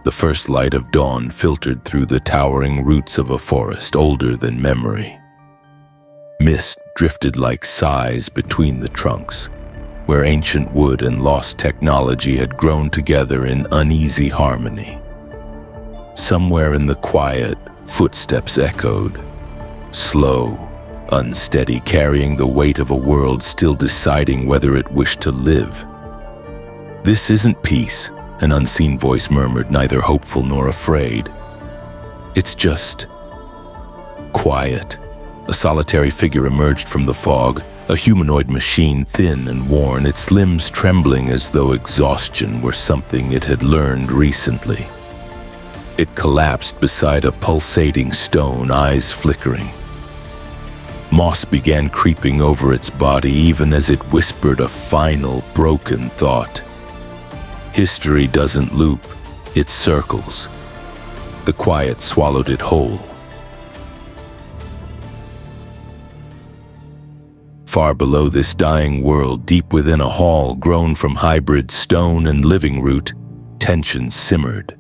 The first light of dawn filtered through the towering roots of a forest older than memory. Mist drifted like sighs between the trunks, where ancient wood and lost technology had grown together in uneasy harmony. Somewhere in the quiet, footsteps echoed, slow, unsteady, carrying the weight of a world still deciding whether it wished to live. "This isn't peace," an unseen voice murmured, neither hopeful nor afraid. "It's just quiet." A solitary figure emerged from the fog, a humanoid machine, thin and worn, its limbs trembling as though exhaustion were something it had learned recently. It collapsed beside a pulsating stone, eyes flickering. Moss began creeping over its body even as it whispered a final, broken thought. "History doesn't loop, it circles." The quiet swallowed it whole. Far below this dying world, deep within a hall grown from hybrid stone and living root, tension simmered.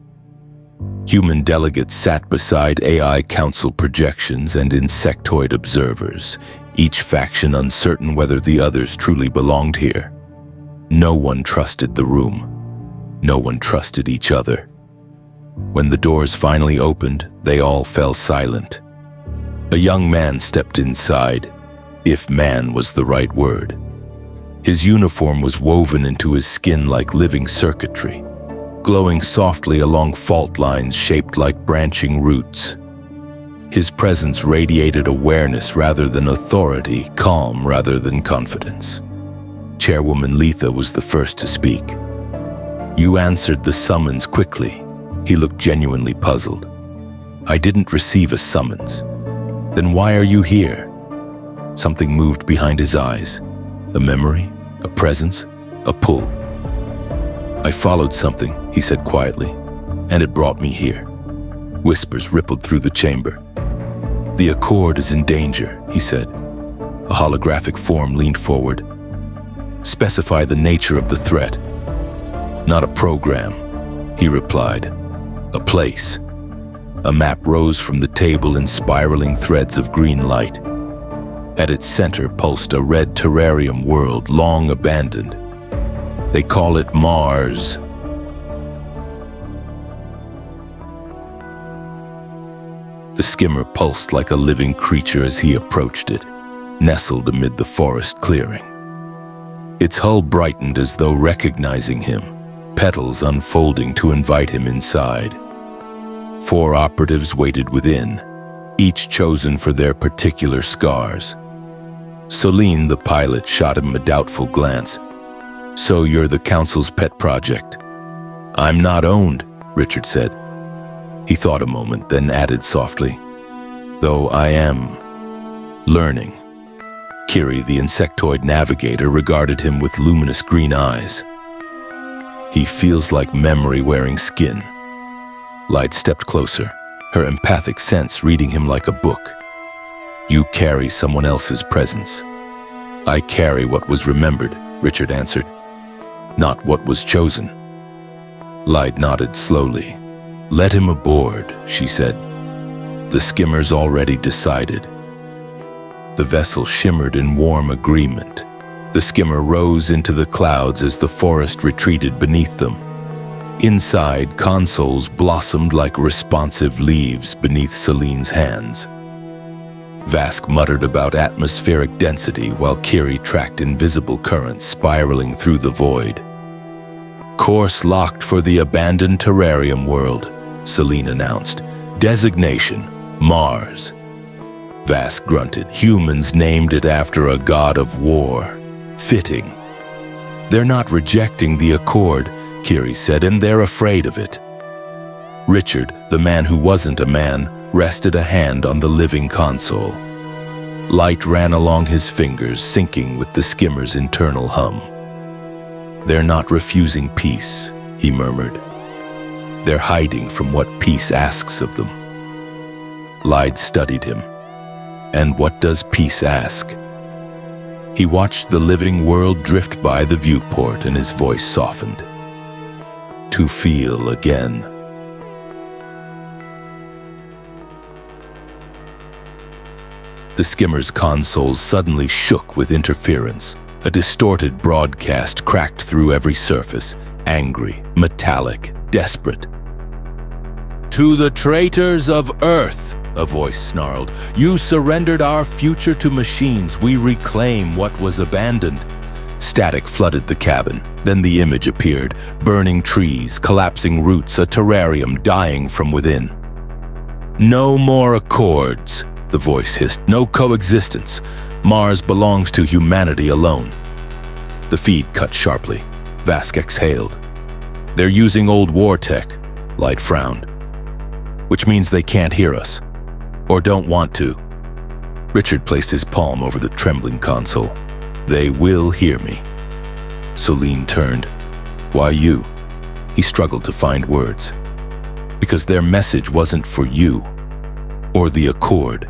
Human delegates sat beside AI council projections and insectoid observers, each faction uncertain whether the others truly belonged here. No one trusted the room. No one trusted each other. When the doors finally opened, they all fell silent. A young man stepped inside, if man was the right word. His uniform was woven into his skin like living circuitry, glowing softly along fault lines shaped like branching roots. His presence radiated awareness rather than authority, calm rather than confidence. Chairwoman Letha was the first to speak. "You answered the summons quickly." He looked genuinely puzzled. "I didn't receive a summons." "Then why are you here?" Something moved behind his eyes. A memory, a presence, a pull. "I followed something," he said quietly, "and it brought me here." Whispers rippled through the chamber. "The Accord is in danger," he said. A holographic form leaned forward. "Specify the nature of the threat." "Not a program," he replied. "A place." A map rose from the table in spiraling threads of green light. At its center pulsed a red terrarium world, long abandoned. "They call it Mars." The skimmer pulsed like a living creature as he approached it, nestled amid the forest clearing. Its hull brightened as though recognizing him, petals unfolding to invite him inside. 4 operatives waited within, each chosen for their particular scars. Celine, the pilot, shot him a doubtful glance. "So you're the council's pet project?" "I'm not owned," Richard said. He thought a moment, then added softly, "Though I am learning." Kiri, the insectoid navigator, regarded him with luminous green eyes. "He feels like memory wearing skin." Light stepped closer, her empathic sense reading him like a book. "You carry someone else's presence." "I carry what was remembered," Richard answered, "not what was chosen." Light nodded slowly. "Let him aboard," she said. "The skimmer's already decided." The vessel shimmered in warm agreement. The skimmer rose into the clouds as the forest retreated beneath them. Inside, consoles blossomed like responsive leaves beneath Celine's hands. Vask muttered about atmospheric density while Kiri tracked invisible currents spiraling through the void. "Course locked for the abandoned terrarium world," Celine announced. "Designation, Mars." Vask grunted. "Humans named it after a god of war. Fitting." "They're not rejecting the Accord," Kiri said, "and they're afraid of it." Richard, the man who wasn't a man, rested a hand on the living console. Light ran along his fingers, syncing with the skimmer's internal hum. "They're not refusing peace," he murmured. "They're hiding from what peace asks of them." Light studied him. "And what does peace ask?" He watched the living world drift by the viewport and his voice softened. "To feel again." The skimmer's consoles suddenly shook with interference. A distorted broadcast cracked through every surface, angry, metallic, desperate. "To the traitors of Earth," a voice snarled. "You surrendered our future to machines. We reclaim what was abandoned." Static flooded the cabin. Then the image appeared. Burning trees, collapsing roots, a terrarium dying from within. "No more accords," the voice hissed. "No coexistence. Mars belongs to humanity alone." The feed cut sharply. Vask exhaled. "They're using old war tech," Light frowned. "Which means they can't hear us. Or don't want to." Richard placed his palm over the trembling console. "They will hear me." Celine turned. "Why you?" He struggled to find words. "Because their message wasn't for you. Or the Accord."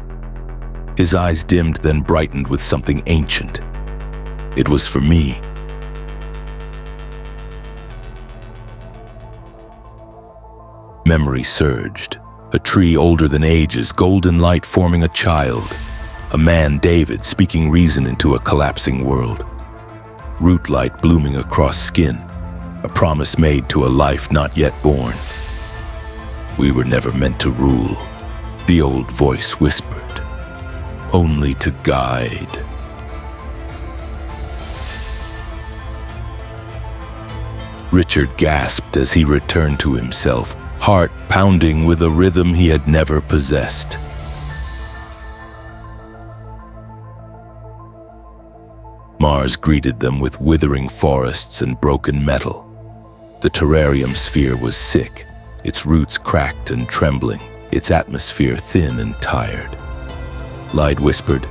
His eyes dimmed, then brightened with something ancient. "It was for me." Memory surged. A tree older than ages, golden light forming a child. A man, David, speaking reason into a collapsing world. Root light blooming across skin. A promise made to a life not yet born. "We were never meant to rule," the old voice whispered. "Only to guide." Richard gasped as he returned to himself, heart pounding with a rhythm he had never possessed. Mars greeted them with withering forests and broken metal. The terrarium sphere was sick, its roots cracked and trembling, its atmosphere thin and tired. Light whispered,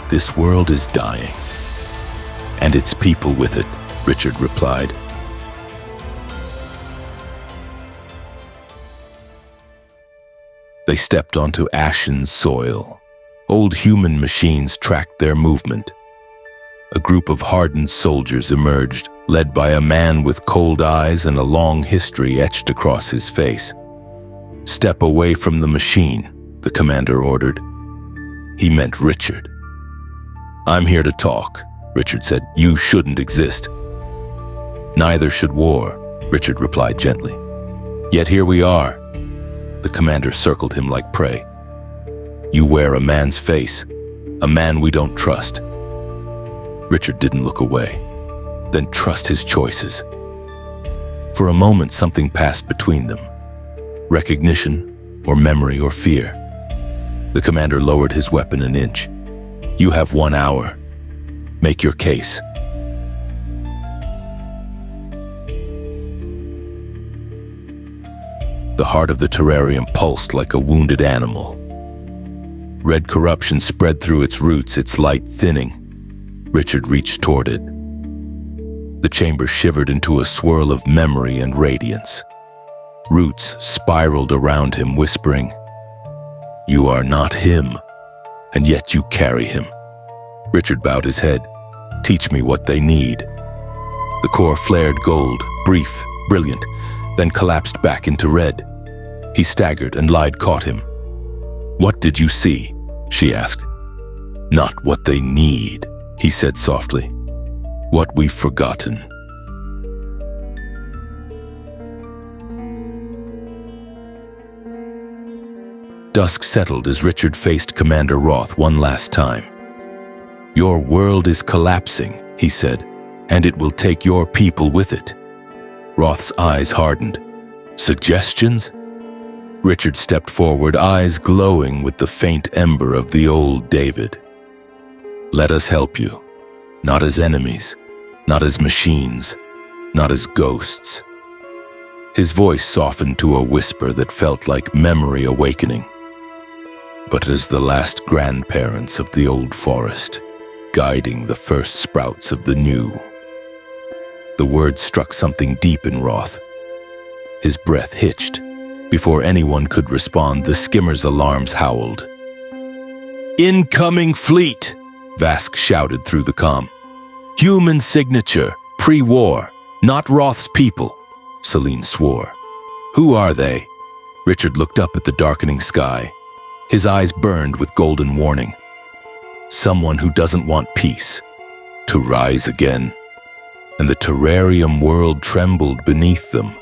"This world is dying." "And its people with it," Richard replied. They stepped onto ashen soil. Old human machines tracked their movement. A group of hardened soldiers emerged, led by a man with cold eyes and a long history etched across his face. "Step away from the machine," the commander ordered. He meant Richard. "I'm here to talk," Richard said. "You shouldn't exist." "Neither should war," Richard replied gently. "Yet here we are." The commander circled him like prey. "You wear a man's face, a man we don't trust." Richard didn't look away. "Then trust his choices." For a moment, something passed between them. Recognition, or memory, or fear. The commander lowered his weapon an inch. "You have 1 hour. Make your case." The heart of the terrarium pulsed like a wounded animal. Red corruption spread through its roots, its light thinning. Richard reached toward it. The chamber shivered into a swirl of memory and radiance. Roots spiraled around him, whispering, "You are not him, and yet you carry him." Richard bowed his head. "Teach me what they need." The core flared gold, brief, brilliant, then collapsed back into red. He staggered and Lied caught him. "What did you see?" she asked. "Not what they need," he said softly. "What we've forgotten." Dusk settled as Richard faced Commander Roth one last time. "Your world is collapsing," he said, "and it will take your people with it." Roth's eyes hardened. "Suggestions?" Richard stepped forward, eyes glowing with the faint ember of the old David. "Let us help you, not as enemies, not as machines, not as ghosts." His voice softened to a whisper that felt like memory awakening. "But as the last grandparents of the old forest, guiding the first sprouts of the new." The words struck something deep in Roth. His breath hitched. Before anyone could respond, the skimmer's alarms howled. "Incoming fleet!" Vask shouted through the comm. "Human signature, pre-war, not Roth's people," Celine swore. "Who are they?" Richard looked up at the darkening sky. His eyes burned with golden warning. someone who doesn't want peace to rise again. And the terrarium world trembled beneath them,